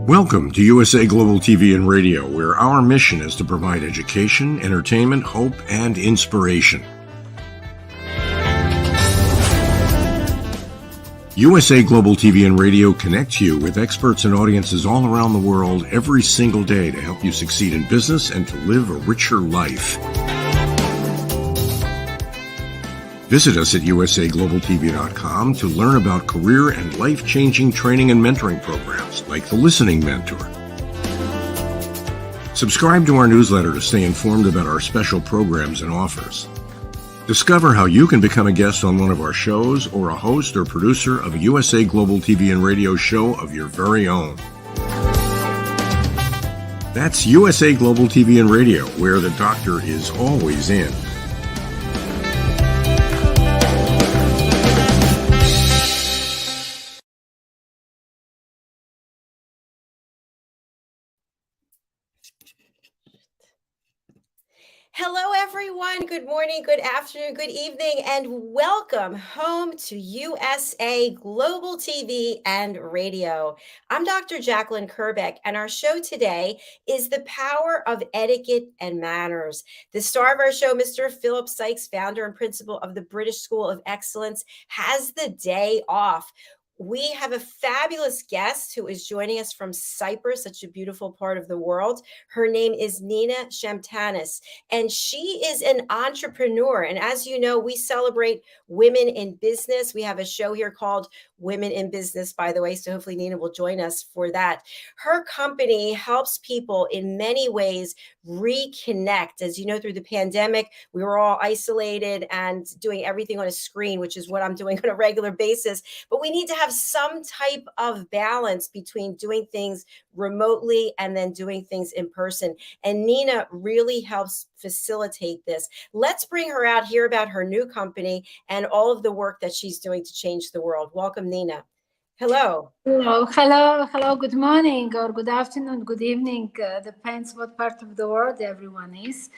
Welcome to USA Global TV and Radio, where our mission is to provide education, entertainment, hope, and inspiration. USA Global TV and Radio connects you with experts and audiences all around the world every single day to help you succeed in business and to live a richer life. Visit us at usaglobaltv.com to learn about career and life-changing training and mentoring programs like the Listening Mentor. Subscribe to our newsletter to stay informed about our special programs and offers. Discover how you can become a guest on one of our shows or a host or producer of a USA Global TV and Radio show of your very own. That's USA Global TV and Radio, where the doctor is always in. Hello, everyone. Good morning, good afternoon, good evening, and welcome home to USA Global TV and Radio. I'm Dr. JACALYN KERBECK, and our show today is The Power of Etiquette and Manners. The star of our show, Mr. Philip Sykes, founder and principal of the British School of Excellence, has the day off. We have a fabulous guest who is joining us from Cyprus, such a beautiful part of the world. Her name is Nina Shamtanis, and she is an entrepreneur. And as you know, we celebrate women in business. We have a show here called Women in Business, by the way, so hopefully Nina will join us for that. Her company helps people in many ways reconnect. As you know, through the pandemic, we were all isolated and doing everything on a screen, which is what I'm doing on a regular basis. But we need to have some type of balance between doing things remotely and then doing things in person. And Nina really helps facilitate this. Let's bring her out, hear about her new company and all of the work that she's doing to change the world. Welcome, Nina. Hello. Hello. Good morning or good afternoon, good evening. Depends what part of the world everyone is.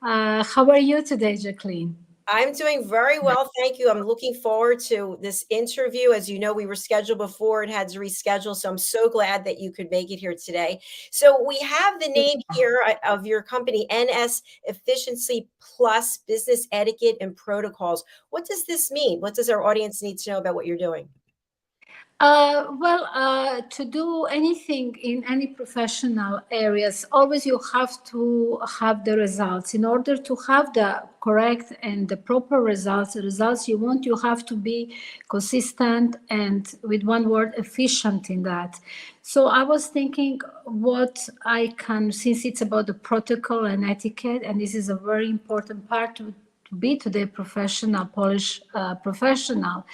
How are you today, JACALYN? I'm doing very well, thank you. I'm looking forward to this interview. As you know, we were scheduled before and had to reschedule, so I'm so glad that you could make it here today. So we have the name here of your company, NS Efficiency Plus Business Etiquette and Protocols. What does this mean? What does our audience need to know about what you're doing? To do anything in any professional areas, always you have to have the results. In order to have the correct and the proper results, the results you want, you have to be consistent and, with one word, efficient in that. So I was thinking what I can, since it's about the protocol and etiquette, and this is a very important part to be today professional, Polish professional.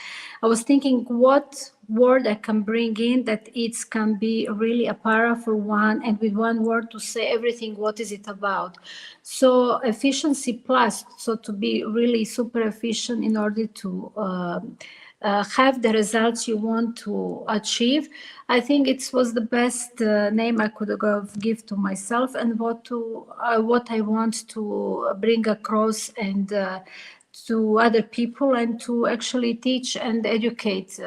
I was thinking what word I can bring in that it can be really a powerful one, and with one word to say everything, what is it about? So efficiency plus, so to be really super efficient in order to have the results you want to achieve. I think it was the best name I could give to myself, and what I want to bring across and to other people, and to actually teach and educate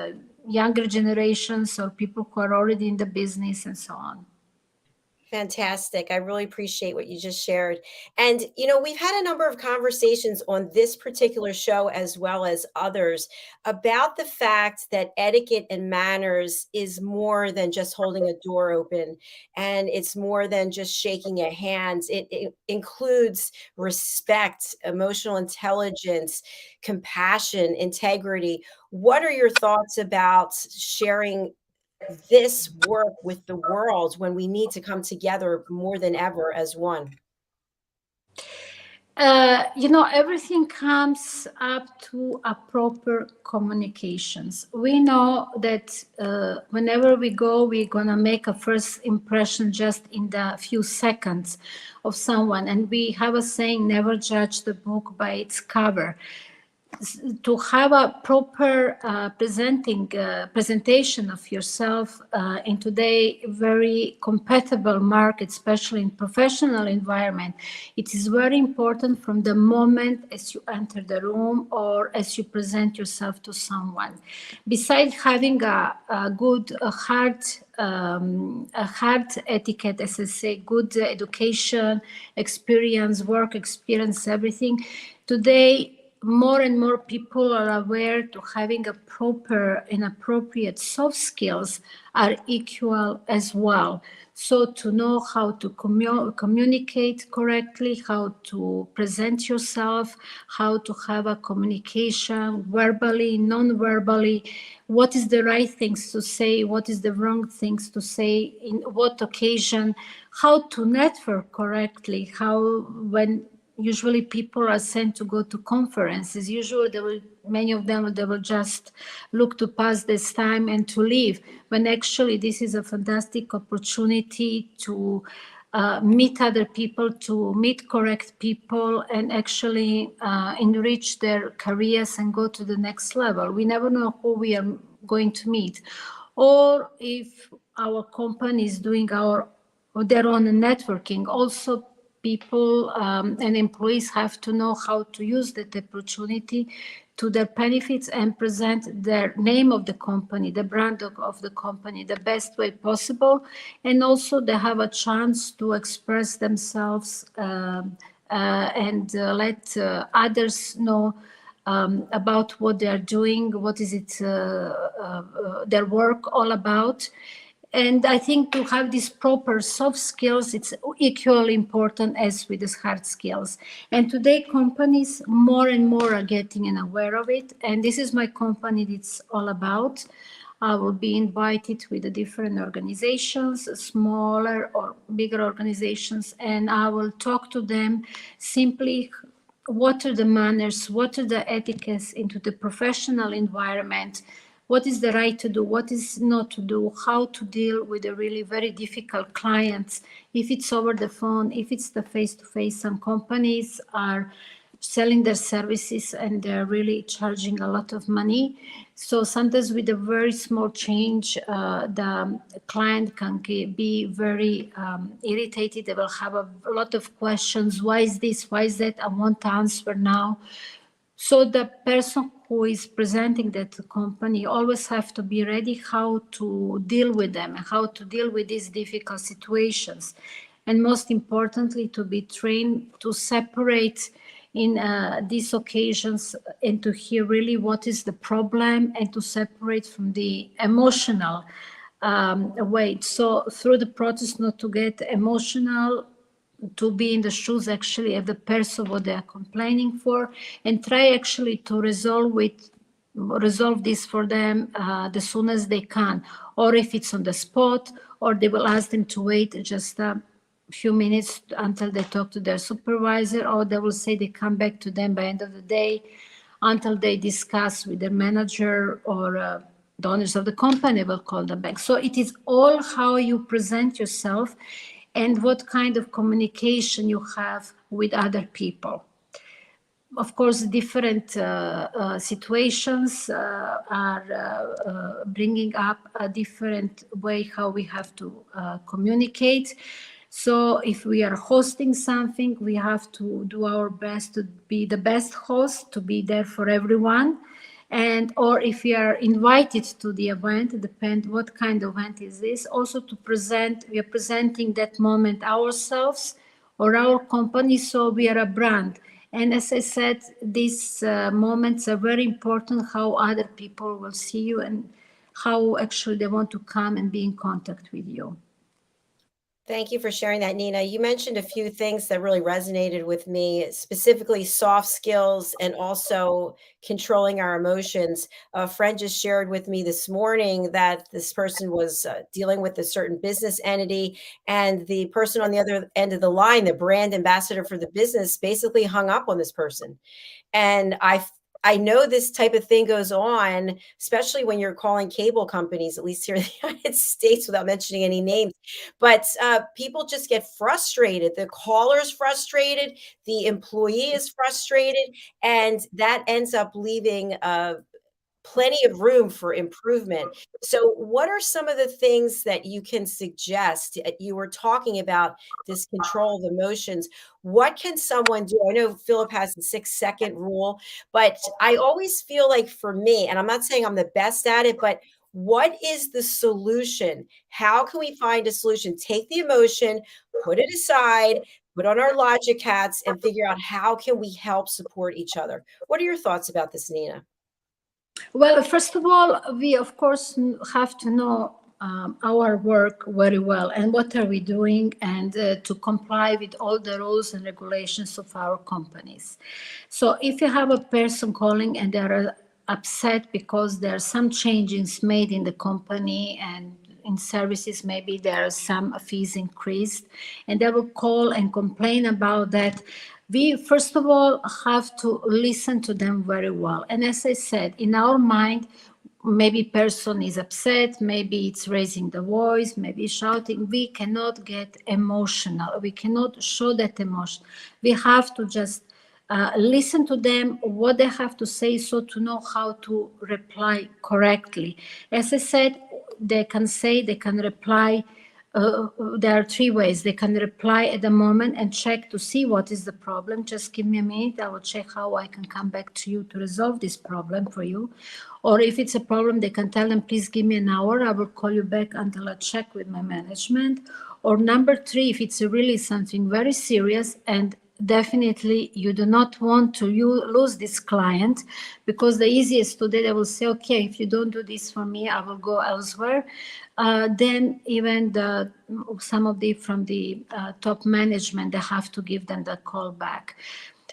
younger generations or people who are already in the business and so on. Fantastic. I really appreciate what you just shared. And, you know, we've had a number of conversations on this particular show, as well as others, about the fact that etiquette and manners is more than just holding a door open, and it's more than just shaking a hand. It includes respect, emotional intelligence, compassion, integrity. What are your thoughts about sharing this work with the world when we need to come together more than ever as one? Everything comes up to a proper communications. We know that whenever we go, we're gonna make a first impression just in the few seconds of someone. And we have a saying, never judge the book by its cover. to have a proper presentation of yourself in today very compatible market, especially in professional environment. It is very important from the moment as you enter the room or as you present yourself to someone. Besides having a good hard etiquette, as I say, good education, experience, work experience, everything. Today, more and more people are aware to having a proper and appropriate soft skills are equal as well. So to know how to communicate correctly, how to present yourself, how to have a communication verbally, non-verbally, what is the right things to say, what is the wrong things to say, in what occasion, how to network correctly, how when usually people are sent to go to conferences. Usually many of them, they will just look to pass this time and to leave. When actually this is a fantastic opportunity to meet other people, to meet correct people and actually enrich their careers and go to the next level. We never know who we are going to meet. Or if our company is doing their own networking, also people and employees have to know how to use that opportunity to their benefits and present their name of the company, the brand of the company, the best way possible. And also they have a chance to express themselves and let others know about what they are doing, what is it, their work all about. And I think to have these proper soft skills, it's equally important as with the hard skills. And today companies more and more are getting and aware of it. And this is my company it's all about. I will be invited with the different organizations, smaller or bigger organizations, and I will talk to them simply what are the manners, what are the etiquettes into the professional environment, what is the right to do, what is not to do, how to deal with the really very difficult clients, if it's over the phone, if it's the face-to-face. Some companies are selling their services and they're really charging a lot of money. So sometimes with a very small change, the client can be very irritated. They will have a lot of questions. Why is this? Why is that? I want to answer now. So the person who is presenting that company always have to be ready how to deal with them, how to deal with these difficult situations. And most importantly, to be trained to separate in these occasions and to hear really what is the problem and to separate from the emotional weight. So through the process, not to get emotional, to be in the shoes actually of the person what they are complaining for, and try actually to resolve this for them the soon as they can, or if it's on the spot, or they will ask them to wait just a few minutes until they talk to their supervisor, or they will say they come back to them by end of the day until they discuss with their manager or the owners of the company will call them back. So it is all how you present yourself and what kind of communication you have with other people. Of course, different situations are bringing up a different way how we have to communicate. So if we are hosting something, we have to do our best to be the best host, to be there for everyone. And or if we are invited to the event, it depends what kind of event is this, also to present, we are presenting that moment ourselves or our company, so we are a brand. And as I said, these moments are very important, how other people will see you and how actually they want to come and be in contact with you. Thank you for sharing that, Nina. You mentioned a few things that really resonated with me, specifically soft skills and also controlling our emotions. A friend just shared with me this morning that this person was dealing with a certain business entity, and the person on the other end of the line, the brand ambassador for the business, basically hung up on this person. And I I know this type of thing goes on, especially when you're calling cable companies, at least here in the United States, without mentioning any names. But people just get frustrated. The caller's frustrated, the employee is frustrated, and that ends up leaving plenty of room for improvement. So, what are some of the things that you can suggest? You were talking about this control of emotions. What can someone do? I know Philip has the 6-second rule, but I always feel like for me, and I'm not saying I'm the best at it, but what is the solution? How can we find a solution? Take the emotion, put it aside, put on our logic hats, and figure out how can we help support each other. What are your thoughts about this, Nina? Well, first of all, we of course have to know our work very well and what are we doing, and to comply with all the rules and regulations of our companies. So if you have a person calling and they're upset because there are some changes made in the company and in services, maybe there are some fees increased, and they will call and complain about that. We first of all have to listen to them very well. And as I said, in our mind, maybe person is upset, maybe it's raising the voice, maybe shouting. We cannot get emotional. We cannot show that emotion. We have to just listen to them, what they have to say, so to know how to reply correctly. As I said, they can reply. There are 3 ways. They can reply at the moment and check to see what is the problem. Just give me a minute. I will check how I can come back to you to resolve this problem for you. Or if it's a problem, they can tell them, please give me an hour. I will call you back until I check with my management. Or number 3, if it's really something very serious and definitely you do not want to lose this client, because the easiest today, they will say, okay, if you don't do this for me, I will go elsewhere. Then even some of from the top management, they have to give them the call back.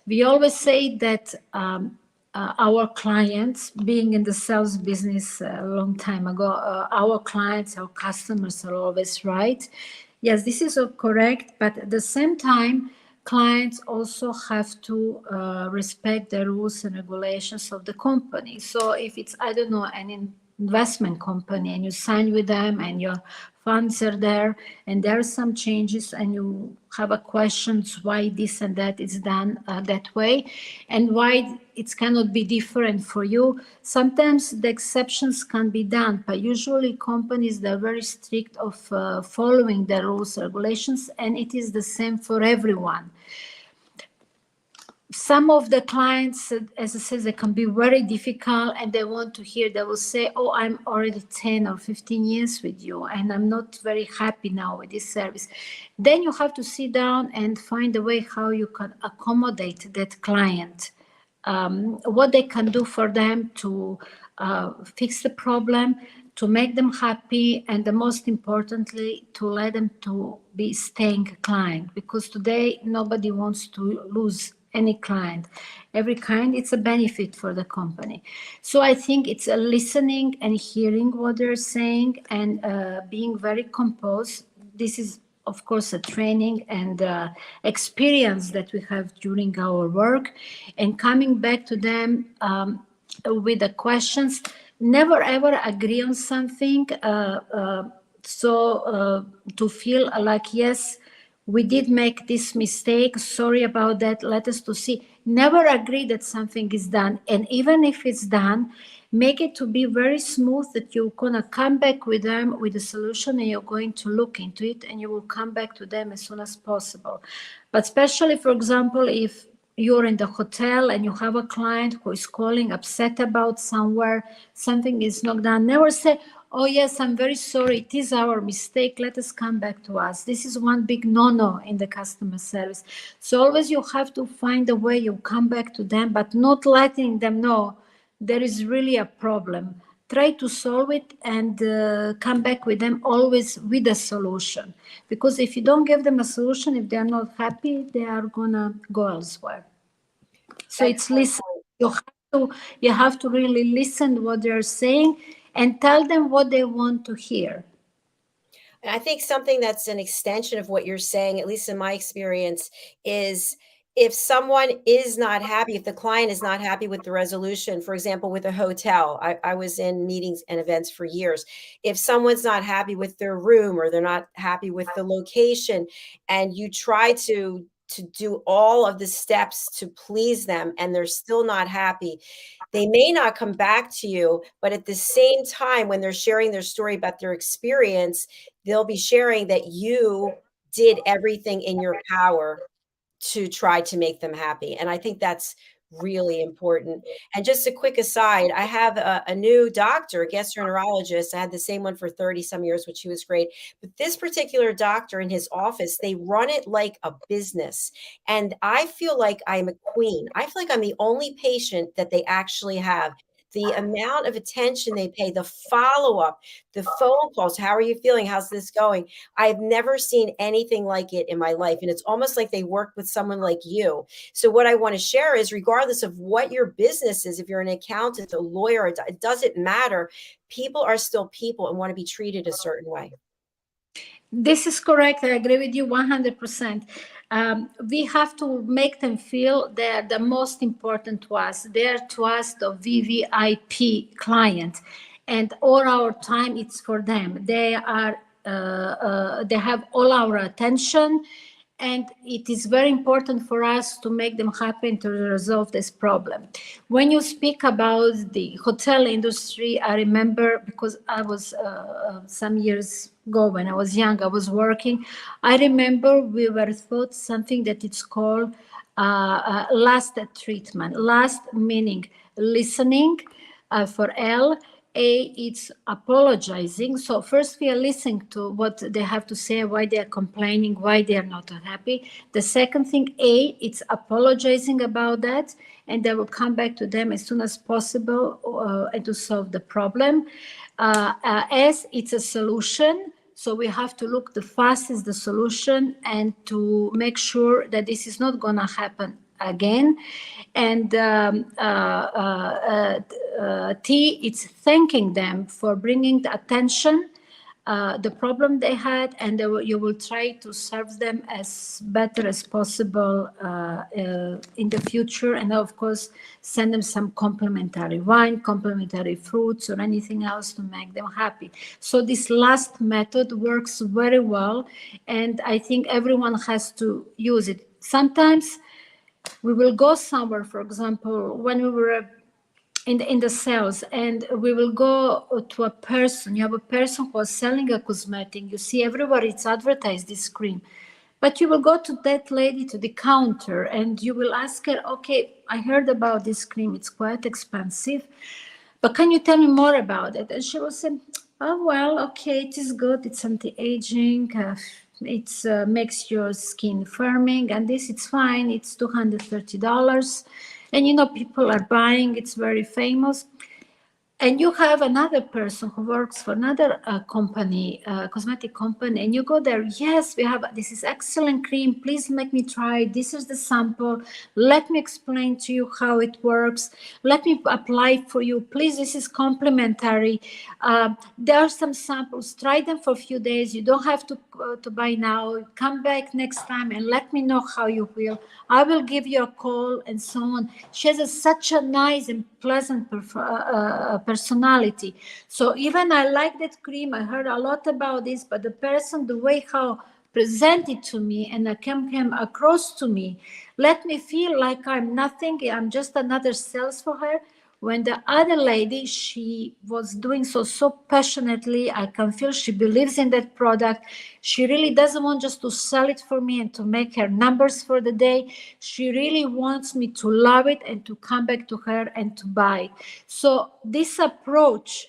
We always say that our clients, being in the sales business a long time ago, our clients, our customers are always right. Yes, this is all correct, but at the same time, clients also have to respect the rules and regulations of the company. So if it's, I don't know, an investment company and you sign with them and your funds are there and there are some changes and you have a questions why this and that is done that way and why it cannot be different for you. Sometimes the exceptions can be done, but usually companies, they're very strict of following the rules and regulations, and it is the same for everyone. Some of the clients, as I said, they can be very difficult and they want to hear, they will say, oh, I'm already 10 or 15 years with you and I'm not very happy now with this service. Then you have to sit down and find a way how you can accommodate that client, what they can do for them to fix the problem, to make them happy, and the most importantly, to let them to be staying client, because today nobody wants to lose any client. Every client, it's a benefit for the company. So I think it's a listening and hearing what they're saying and being very composed. This is, of course, a training and experience that we have during our work, and coming back to them with the questions. Never ever agree on something. To feel like, yes, we did make this mistake, sorry about that, let us to see. Never agree that something is done. And even if it's done, make it to be very smooth, that you're gonna come back with them with a solution and you're going to look into it and you will come back to them as soon as possible. But especially, for example, if you're in the hotel and you have a client who is calling upset about something is not done, never say, oh yes, I'm very sorry, it is our mistake, let us come back to us. This is one big no-no in the customer service. So always you have to find a way you come back to them, but not letting them know there is really a problem. Try to solve it and come back with them always with a solution. Because if you don't give them a solution, if they're not happy, they are gonna go elsewhere. So it's listen. You have to really listen to what they're saying and tell them what they want to hear. And I think something that's an extension of what you're saying, at least in my experience, is if someone is not happy, if the client is not happy with the resolution, for example, with a hotel, I was in meetings and events for years. If someone's not happy with their room or they're not happy with the location, and you try to do all of the steps to please them and they're still not happy, they may not come back to you, but at the same time, when they're sharing their story about their experience, they'll be sharing that you did everything in your power to try to make them happy. And I think that's really important. And just a quick aside, I have a new doctor, a gastroenterologist. I had the same one for 30 some years, which he was great. But this particular doctor in his office, they run it like a business. And I feel like I'm a queen. I feel like I'm the only patient that they actually have. The amount of attention they pay, the follow-up, the phone calls, how are you feeling? How's this going? I've never seen anything like it in my life. And it's almost like they work with someone like you. So what I want to share is, regardless of what your business is, if you're an accountant, a lawyer, it doesn't matter. People are still people and want to be treated a certain way. This is correct. I agree with you 100%. We have to make them feel they're the most important to us. They're to us the VVIP client, and all our time it's for them. They are they have all our attention, and it is very important for us to make them happy and to resolve this problem. When you speak about the hotel industry, I remember, because I was some years ago when I was young, I was working. I remember we were taught something that it's called last treatment. Last meaning listening for L. A, it's apologizing. So first we are listening to what they have to say, why they are complaining, why they are not happy. The second thing, A, it's apologizing about that, and they will come back to them as soon as possible and to solve the problem. S, it's a solution. So we have to look the fastest the solution and to make sure that this is not going to happen again. And T, it's thanking them for bringing the attention, the problem they had, and you will try to serve them as better as possible in the future. And of course, send them some complimentary wine, complimentary fruits, or anything else to make them happy. So this last method works very well, and I think everyone has to use it. Sometimes we will go somewhere, for example, when we were in the sales, and we will go to a person. You have a person who is selling a cosmetic. You see everywhere it's advertised, this cream. But you will go to that lady to the counter and you will ask her, okay, I heard about this cream. It's quite expensive, but can you tell me more about it? And she will say, oh, well, okay, it is good. It's anti-aging. It makes your skin firming, and this, it's fine. It's $230. And, you know, people are buying. It's very famous. And you have another person who works for another company, cosmetic company, and you go there. Yes, we have, this is excellent cream. Please make me try it. This is the sample. Let me explain to you how it works. Let me apply it for you. Please, this is complimentary. There are some samples. Try them for a few days. You don't have to buy now. Come back next time and let me know how you feel. I will give you a call, and so on. She has such a nice and pleasant personality. So even I like that cream. I heard a lot about this, but the person, the way how presented to me and came across to me, let me feel like I'm nothing. I'm just another sales for her. When the other lady, she was doing so passionately, I can feel she believes in that product. She really doesn't want just to sell it for me and to make her numbers for the day. She really wants me to love it and to come back to her and to buy it. So this approach,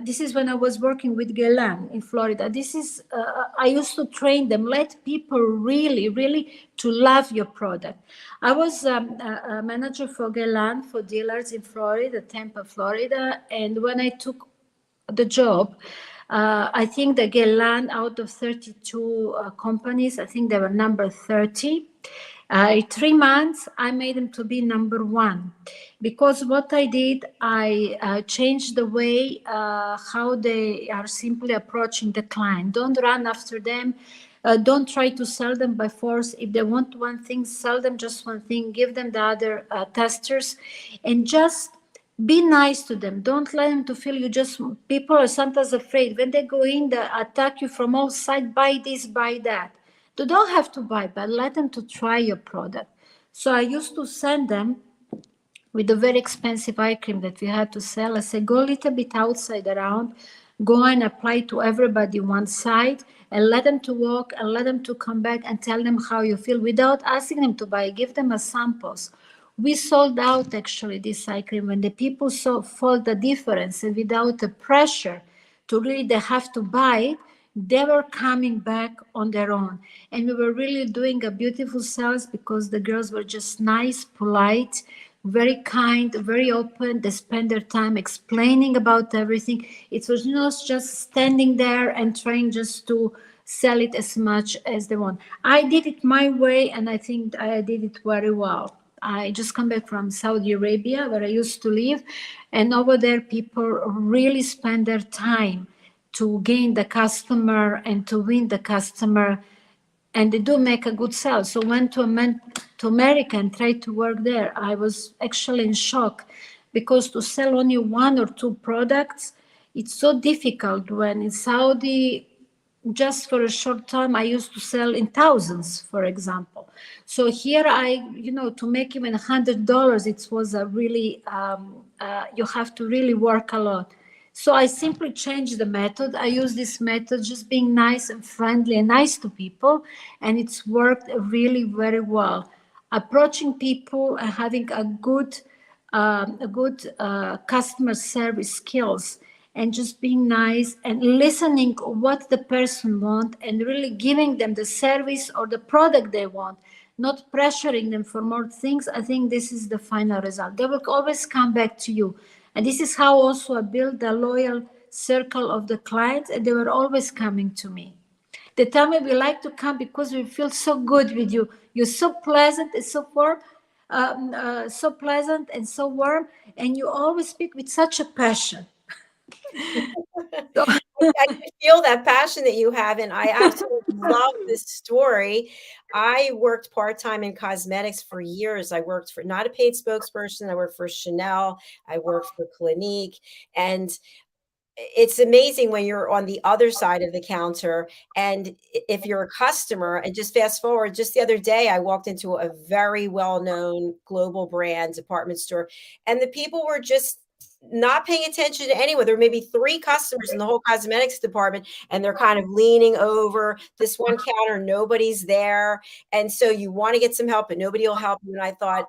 this is when I was working with JACALYN in Florida. This is, I used to train them, let people really to love your product. I was a manager for JACALYN for dealers in Florida, Tampa, Florida. And when I took the job, I think the JACALYN, out of 32 companies, I think they were number 30. In 3 months, I made them to be number 1, because what I did, I changed the way how they are simply approaching the client. Don't run after them. Don't try to sell them by force. If they want one thing, sell them just one thing, give them the other testers, and just be nice to them. Don't let them to feel you just, people are sometimes afraid. When they go in, they attack you from all sides, buy this, buy that. They don't have to buy, but let them to try your product. So I used to send them with a very expensive eye cream that we had to sell. I said, go a little bit outside around, go and apply to everybody one side, and let them to walk and let them to come back and tell them how you feel without asking them to buy. Give them a samples. We sold out actually this eye cream when the people felt the difference, and without the pressure to really they have to buy it, they were coming back on their own. And we were really doing a beautiful sales because the girls were just nice, polite, very kind, very open. They spent their time explaining about everything. It was not just standing there and trying just to sell it as much as they want. I did it my way, and I think I did it very well. I just come back from Saudi Arabia, where I used to live, and over there people really spend their time to gain the customer and to win the customer, and they do make a good sale. So went to America and tried to work there. I was actually in shock because to sell only one or two products, it's so difficult. When in Saudi, just for a short time, I used to sell in thousands, for example. So here to make even $100, it was a really, you have to really work a lot. So I simply changed the method. I use this method, just being nice and friendly and nice to people, and it's worked really very well. Approaching people and having a good customer service skills, and just being nice and listening what the person wants and really giving them the service or the product they want, not pressuring them for more things. I think this is the final result. They will always come back to you. And this is how also I built a loyal circle of the clients, and they were always coming to me. They tell me, we like to come because we feel so good with you. You're so pleasant and so warm, so pleasant and so warm, and you always speak with such a passion. I can feel that passion that you have, and I absolutely love this story. I worked part-time in cosmetics for years. I worked for, not a paid spokesperson, I worked for Chanel, I worked for Clinique, and it's amazing when you're on the other side of the counter, and if you're a customer, and just fast forward, just the other day, I walked into a very well-known global brand department store, and the people were just not paying attention to anyone. There were maybe 3 customers in the whole cosmetics department, and they're kind of leaning over this one counter. Nobody's there. And so you want to get some help, but nobody will help you. And I thought,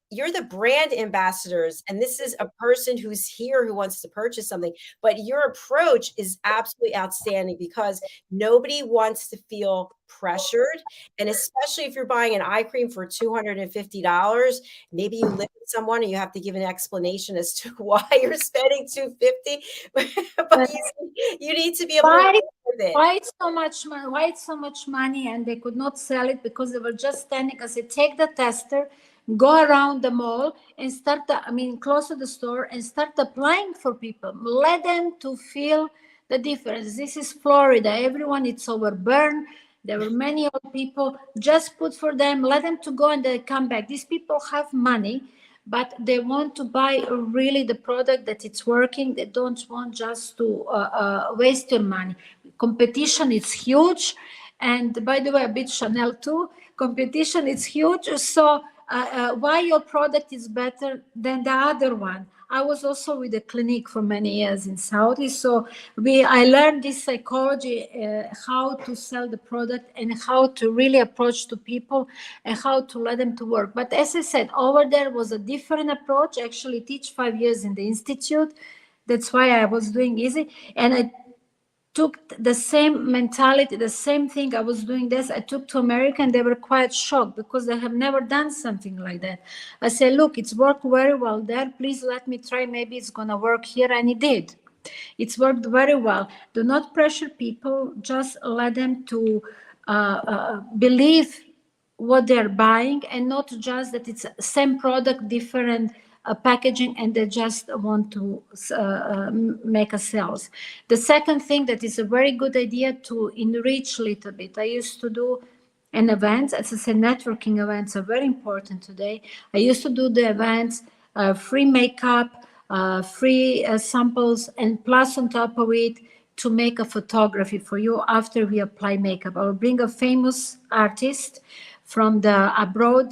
you're the brand ambassadors, and this is a person who's here who wants to purchase something, but your approach is absolutely outstanding because nobody wants to feel pressured. And especially if you're buying an eye cream for $250, maybe you live with someone and you have to give an explanation as to why you're spending $250, but you need to be able to work with it. Why it's so much money? Why it's so much money? And they could not sell it because they were just standing. I said, take the tester, go around the mall and start, close to the store, and start applying for people. Let them to feel the difference. This is Florida. Everyone, it's overburned. There were many old people. Just put for them, let them to go and they come back. These people have money, but they want to buy really the product that it's working. They don't want just to waste your money. Competition is huge. And by the way, a bit Chanel too. Competition is huge. So why your product is better than the other one? I was also with the Clinique for many years in Saudi. So I learned this psychology, how to sell the product and how to really approach to people and how to let them to work. But as I said, over there was a different approach. I actually teach 5 years in the institute. That's why I was doing easy. And I took the same mentality, the same thing. I was doing this. I took to America, and they were quite shocked because they have never done something like that. I said, look, it's worked very well there. Please let me try. Maybe it's going to work here. And it did. It's worked very well. Do not pressure people. Just let them to believe what they're buying, and not just that it's same product, different packaging, and they just want to make a sales. The second thing that is a very good idea to enrich a little bit. I used to do an events, as I said, networking events are very important today. I used to do the events, free makeup, free samples, and plus on top of it, to make a photography for you after we apply makeup. I will bring a famous artist from the abroad.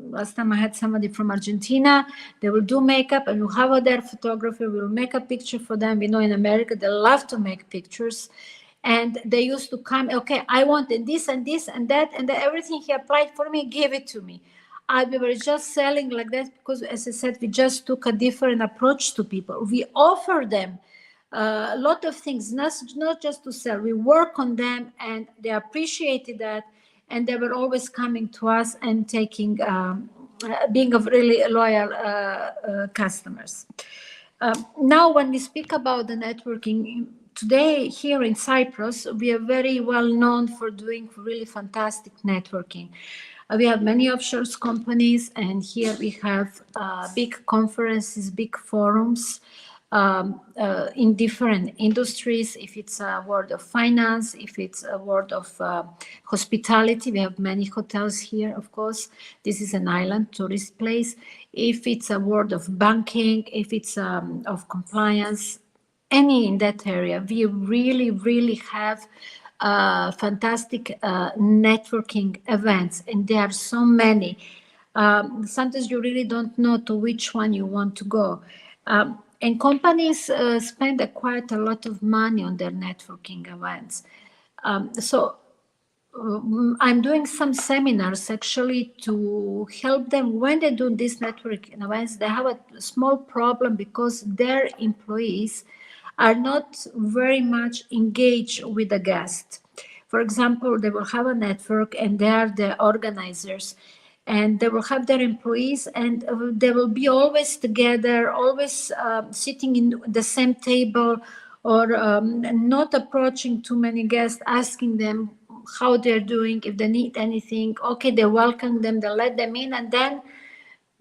Last time I had somebody from Argentina. They will do makeup, and we'll have their photographer. We'll make a picture for them. We know in America they love to make pictures, and they used to come. Okay, I wanted this and this and that, and everything he applied for me, give it to me. We were just selling like that because, as I said, we just took a different approach to people. We offer them a lot of things, not just to sell. We work on them, and they appreciated that, and they were always coming to us and taking, being a really loyal customers. Now, when we speak about the networking, today here in Cyprus, we are very well known for doing really fantastic networking. We have many offshore companies, and here we have big conferences, big forums in different industries. If it's a world of finance, if it's a world of hospitality, we have many hotels here, of course. This is an island tourist place. If it's a world of banking, if it's of compliance, any in that area, we really, really have fantastic networking events, and there are so many. Sometimes you really don't know to which one you want to go. And companies spend quite a lot of money on their networking events. I'm doing some seminars actually to help them when they do these networking events. They have a small problem because their employees are not very much engaged with the guest. For example, they will have a network, and they are the organizers, and they will have their employees, and they will be always together, always sitting in the same table, or not approaching too many guests, asking them how they're doing, if they need anything. Okay, they welcome them, they let them in, and then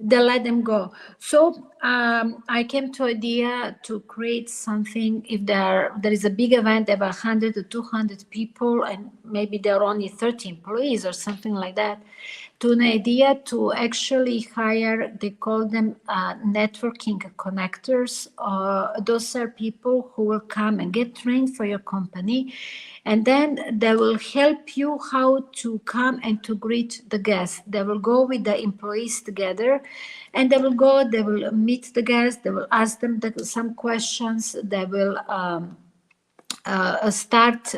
they let them go. So I came to idea to create something. If there is a big event, there are 100 to 200 people, and maybe there are only 30 employees or something like that, to an idea to actually hire, they call them networking connectors. Those are people who will come and get trained for your company, and then they will help you how to come and to greet the guests. They will go with the employees together, and they will meet the guests, they will ask them some questions, they will start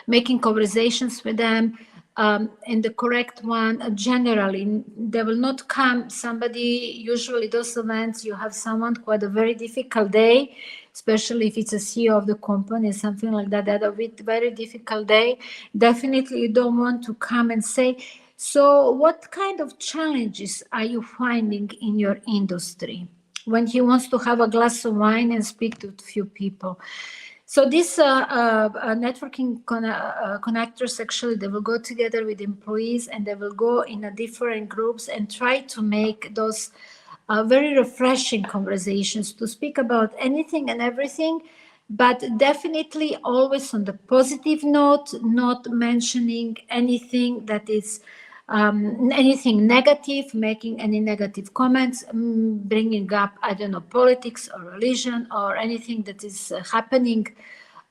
making conversations with them, and the correct one. Generally, they will not come somebody, usually those events, you have someone who had a very difficult day, especially if it's a CEO of the company, something like that, that a very difficult day. Definitely you don't want to come and say, so what kind of challenges are you finding in your industry? When he wants to have a glass of wine and speak to a few people. So these networking connectors, actually, they will go together with employees, and they will go in a different groups and try to make those very refreshing conversations to speak about anything and everything, but definitely always on the positive note, not mentioning anything that is anything negative, making any negative comments, bringing up, I don't know, politics or religion or anything that is happening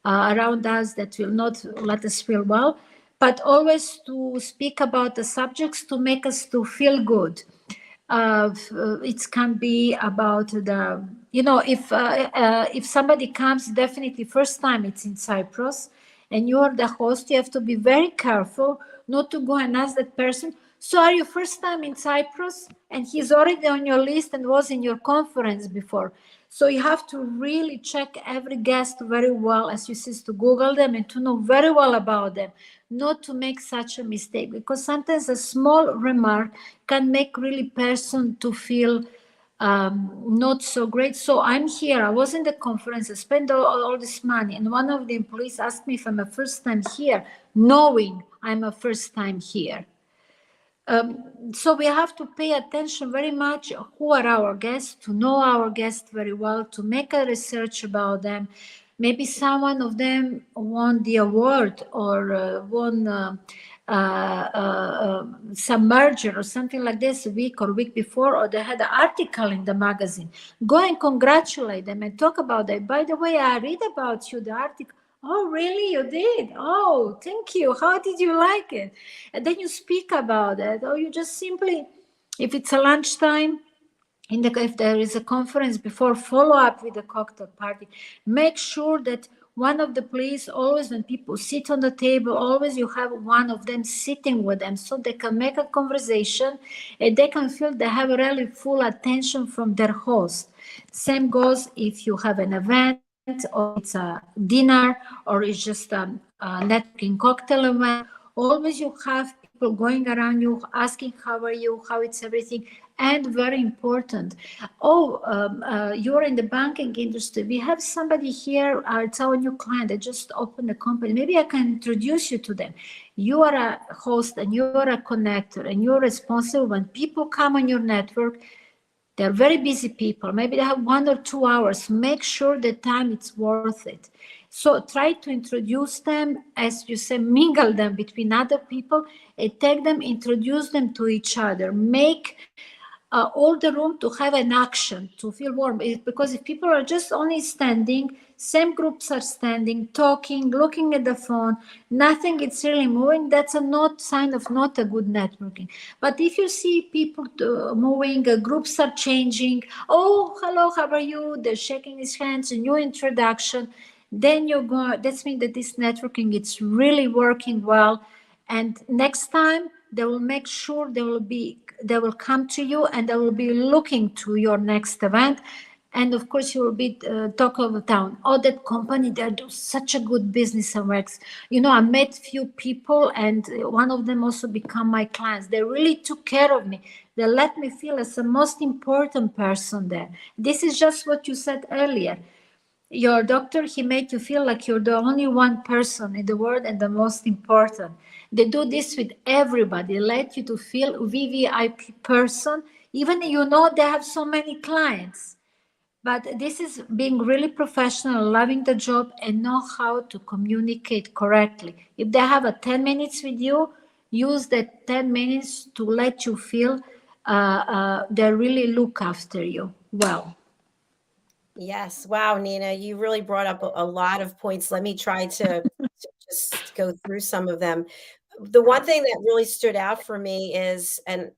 around us that will not let us feel well, but always to speak about the subjects to make us to feel good. It can be about the, if somebody comes, definitely first time it's in Cyprus, and you are the host, you have to be very careful not to go and ask that person, so are you first time in Cyprus? And he's already on your list and was in your conference before. So you have to really check every guest very well, as you said, to Google them and to know very well about them, not to make such a mistake, because sometimes a small remark can make really person to feel not so great. So I'm here, I was in the conference, I spent all this money, and one of the employees asked me if I'm a first time here, knowing I'm a first time here. So we have to pay attention very much who are our guests, to know our guests very well, to make a research about them. Maybe someone of them won the award or won some merger or something like this a week or week before, or they had an article in the magazine. Go and congratulate them and talk about that. By the way, I read about you, the article. Oh, really? You did? Oh, thank you. How did you like it? And then you speak about it, or you just simply, if it's a lunchtime, if there is a conference before, follow up with a cocktail party. Make sure that one of the police, always when people sit on the table, always you have one of them sitting with them so they can make a conversation and they can feel they have really full attention from their host. Same goes if you have an event or it's a dinner or it's just a networking cocktail event. Always you have people going around you asking how are you, how it's everything. And very important, you're in the banking industry. We have somebody here, it's our new client that just opened a company. Maybe I can introduce you to them. You are a host and you're a connector and you're responsible when people come on your network. They're very busy people. Maybe they have 1 or 2 hours. Make sure the time it's worth it. So try to introduce them, as you say, mingle them between other people and take them, introduce them to each other. Make all the room to have an action, to feel warm. Because if people are just only standing, same groups are standing, talking, looking at the phone, nothing is really moving, that's a sign of not a good networking. But if you see people moving, groups are changing, oh, hello, how are you? They're shaking his hands, a new introduction, then you go, that means that this networking, it's really working well. And next time, they will make sure they will come to you and they will be looking to your next event. And of course, you will be talk of the town. Oh, that company, they do such a good business and works. You know, I met few people and one of them also become my clients. They really took care of me. They let me feel as the most important person there. This is just what you said earlier. Your doctor, he made you feel like you're the only one person in the world and the most important. They do this with everybody, let you to feel VVIP person, even you know they have so many clients. But this is being really professional, loving the job and know how to communicate correctly. If they have a 10 minutes with you, use that 10 minutes to let you feel they really look after you well. Yes. Wow, Nina, you really brought up a lot of points. Let me try to just go through some of them. The one thing that really stood out for me is, and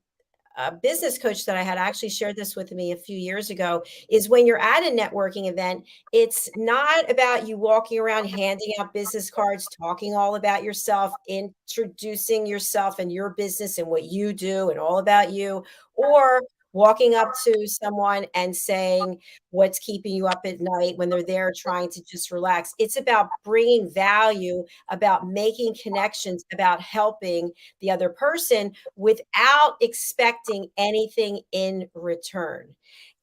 a business coach that I had actually shared this with me a few years ago, is when you're at a networking event, it's not about you walking around handing out business cards, talking all about yourself, introducing yourself and your business and what you do and all about you, or walking up to someone and saying what's keeping you up at night when they're there trying to just relax. It's about bringing value, about making connections, about helping the other person without expecting anything in return.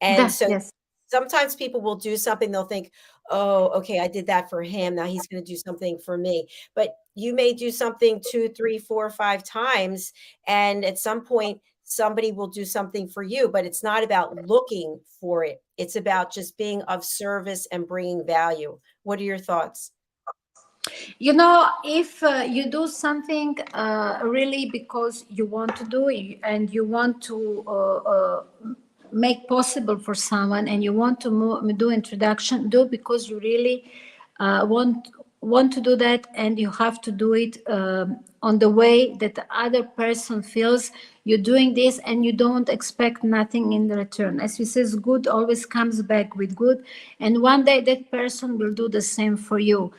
And so Yes. sometimes people will do something, they'll think, oh, okay, I did that for him. Now he's going to do something for me. But you may do something 2, 3, 4, 5 times. And at some point, somebody will do something for you, but it's not about looking for it. It's about just being of service and bringing value. What are your thoughts? You know, if you do something really because you want to do it and you want to make possible for someone and you want to do introduction, do because you really want to do that, and you have to do it on the way that the other person feels you're doing this and you don't expect nothing in return. As we says, good always comes back with good, and one day that person will do the same for you.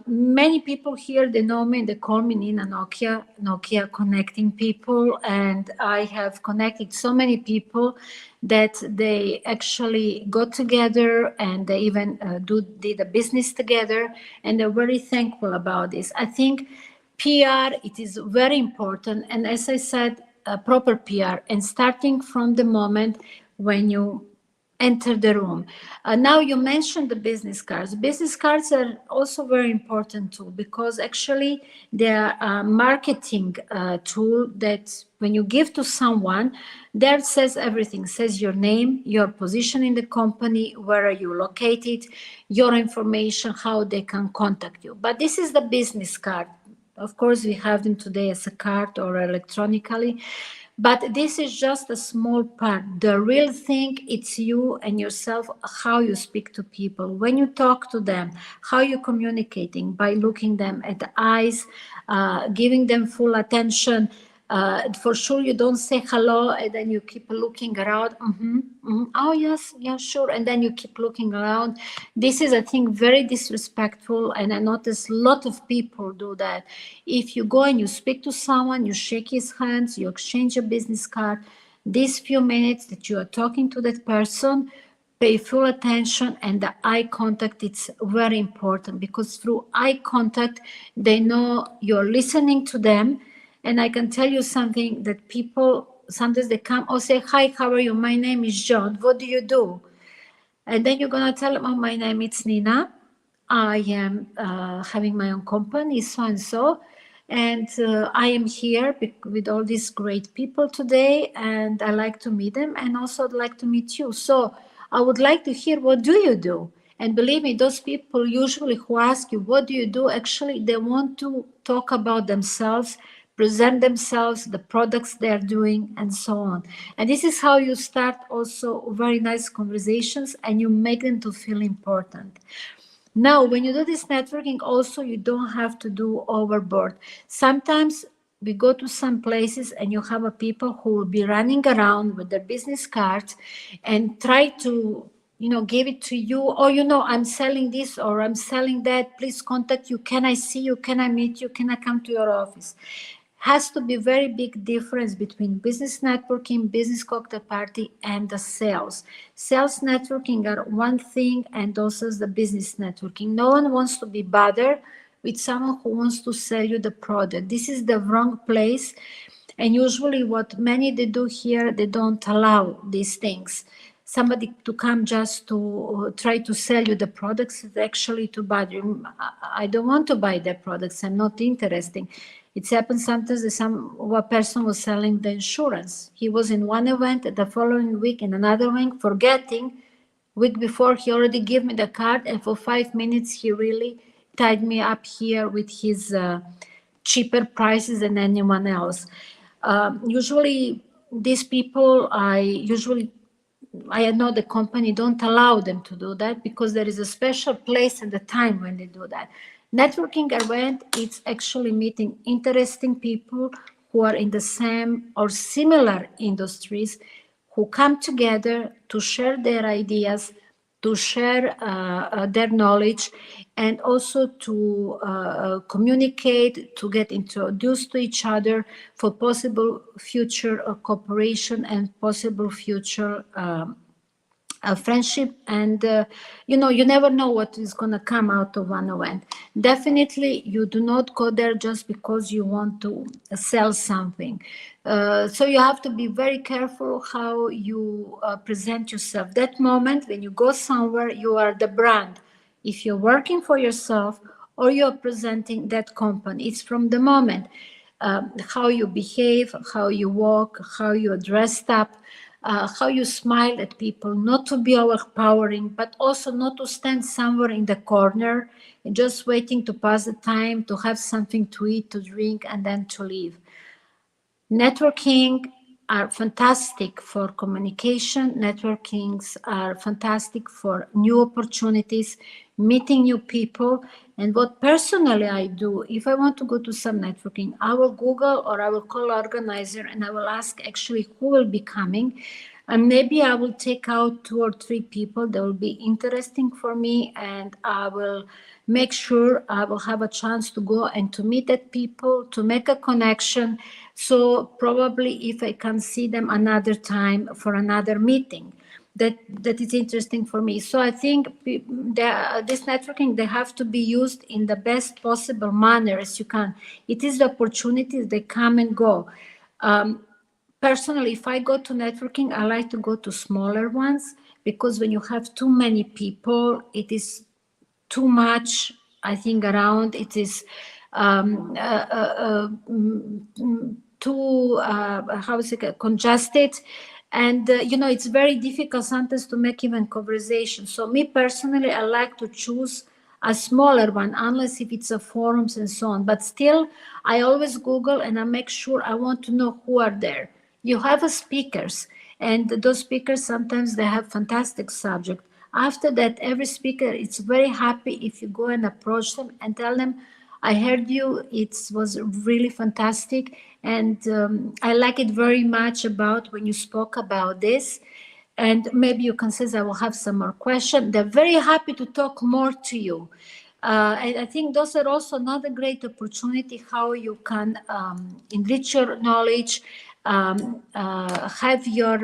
Many people here, they know me, they call me Nina Nokia connecting people, and I have connected so many people that they actually got together and they even did a business together, and they're very thankful about this. I think PR, it is very important, and as I said, proper PR, and starting from the moment when you enter the room. Now you mentioned the business cards. Business cards are also very important too, because actually they are a marketing tool that when you give to someone, there says everything, says your name, your position in the company, where are you located, your information, how they can contact you. But this is the business card. Of course, we have them today as a card or electronically. But this is just a small part. The real thing, it's you and yourself, how you speak to people. When you talk to them, how you're communicating by looking them at the eyes, giving them full attention. For sure, you don't say hello and then you keep looking around. Oh, yes, yeah, sure. And then you keep looking around. This is, I think, very disrespectful. And I notice a lot of people do that. If you go and you speak to someone, you shake his hands, you exchange a business card, these few minutes that you are talking to that person, pay full attention, and the eye contact, it's very important, because through eye contact, they know you're listening to them. And I can tell you something that people, sometimes they come or say, hi, how are you? My name is John. What do you do? And then you're going to tell them, oh, my name is Nina. I am having my own company, so-and-so. And I am here with all these great people today, and I like to meet them, and also I'd like to meet you. So I would like to hear, what do you do? And believe me, those people usually who ask you, what do you do? Actually, they want to talk about themselves, present themselves, the products they're doing, and so on. And this is how you start also very nice conversations, and you make them to feel important. Now, when you do this networking, also, you don't have to do overboard. Sometimes we go to some places and you have a people who will be running around with their business cards and try to, give it to you. Or, I'm selling this or I'm selling that. Please contact you. Can I see you? Can I meet you? Can I come to your office? Has to be very big difference between business networking, business cocktail party, and the sales. Sales networking are one thing, and also the business networking. No one wants to be bothered with someone who wants to sell you the product. This is the wrong place. And usually what many they do here, they don't allow these things. Somebody to come just to try to sell you the products is actually to bother you. I don't want to buy their products. I'm not interested. It happens sometimes that one person was selling the insurance. He was in one event, the following week in another week, forgetting. Week before, he already gave me the card, and for 5 minutes, he really tied me up here with his cheaper prices than anyone else. Usually, these people, I know the company don't allow them to do that, because there is a special place and the time when they do that. Networking event, it's actually meeting interesting people who are in the same or similar industries, who come together to share their ideas, to share their knowledge, and also to communicate, to get introduced to each other for possible future cooperation and possible future friendship. And you never know what is going to come out of one event. Definitely you do not go there just because you want to sell something. So you have to be very careful how you present yourself. That moment when you go somewhere, you are the brand. If you're working for yourself or you're presenting that company, it's from the moment how you behave, how you walk, how you're dressed up, how you smile at people, not to be overpowering, but also not to stand somewhere in the corner and just waiting to pass the time, to have something to eat, to drink, and then to leave. Networking are fantastic for communication. Networkings are fantastic for new opportunities, meeting new people. And what personally I do, if I want to go to some networking, I will Google or I will call organizer and I will ask actually who will be coming. And maybe I will take out 2 or 3 people that will be interesting for me, and I will make sure I will have a chance to go and to meet that people, to make a connection. So probably if I can see them another time for another meeting, that is interesting for me. So I think this networking, they have to be used in the best possible manner as you can. It is the opportunities, they come and go. Personally, if I go to networking, I like to go to smaller ones, because when you have too many people, it is too much, I think, around. It is too, how is it, congested. And, it's very difficult sometimes to make even conversation. So me personally, I like to choose a smaller one, unless if it's a forums and so on. But still, I always Google and I make sure I want to know who are there. You have a speakers, and those speakers, sometimes they have fantastic subject. After that, every speaker is very happy if you go and approach them and tell them, I heard you, it was really fantastic. And I like it very much about when you spoke about this. And maybe you can say, I will have some more questions. They're very happy to talk more to you. And I think those are also another great opportunity how you can enrich your knowledge, have your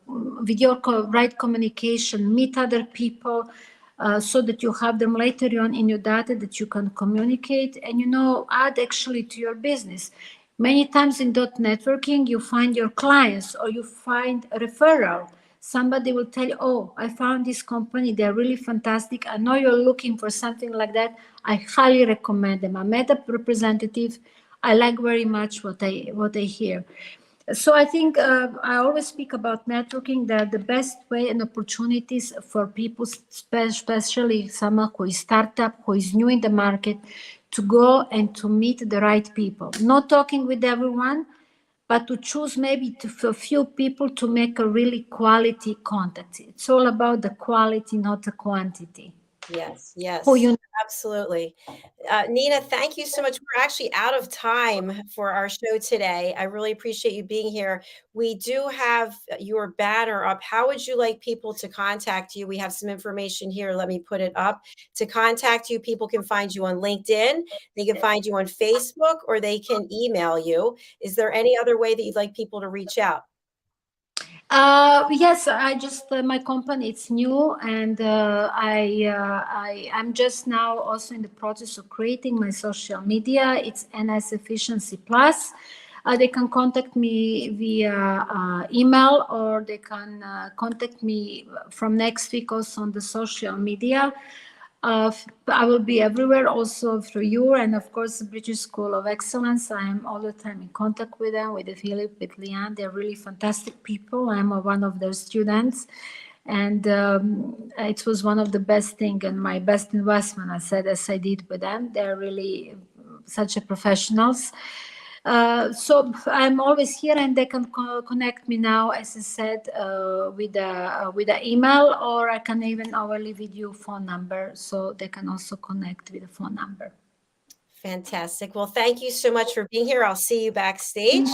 with your right communication, meet other people, so that you have them later on in your data that you can communicate and add actually to your business. Many times in networking, you find your clients or you find a referral. Somebody will tell you, oh, I found this company, they're really fantastic. I know you're looking for something like that. I highly recommend them. I met a representative. I like very much what I hear. So I think I always speak about networking. They're the best way and opportunities for people, especially someone who is startup, who is new in the market, to go and to meet the right people. Not talking with everyone, but to choose maybe a few people to make a really quality contact. It's all about the quality, not the quantity. Yes, Who you absolutely. Nina, thank you so much. We're actually out of time for our show today. I really appreciate you being here. We do have your banner up. How would you like people to contact you? We have some information here. Let me put it up. To contact you, people can find you on LinkedIn. They can find you on Facebook, or they can email you. Is there any other way that you'd like people to reach out? Yes, I just my company, it's new, and I'm just now also in the process of creating my social media. It's NS Efficiency Plus. They can contact me via email, or they can contact me from next week also on the social media. I will be everywhere also through you, and of course the British School of Excellence. I am all the time in contact with them, with Philip, with Leanne. They're really fantastic people. I'm one of their students, and it was one of the best thing and my best investment, I said, as I did with them. They're really such a professionals. So I'm always here, and they can connect me now, as I said, with the email, or I can even leave with you phone number, so they can also connect with the phone number. Fantastic. Well, thank you so much for being here. I'll see you backstage.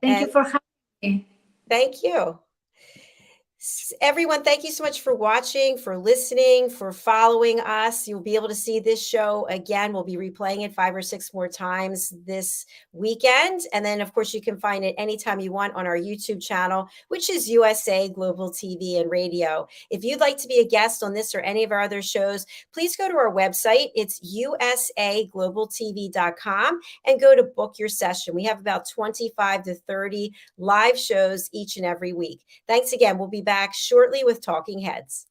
Thank you for having me. Thank you. Everyone, thank you so much for watching, for listening, for following us. You'll be able to see this show again. We'll be replaying it 5 or 6 more times this weekend. And then, of course, you can find it anytime you want on our YouTube channel, which is USA Global TV and Radio. If you'd like to be a guest on this or any of our other shows, please go to our website. It's usaglobaltv.com and go to book your session. We have about 25 to 30 live shows each and every week. Thanks again. We'll be back shortly with Talking Heads.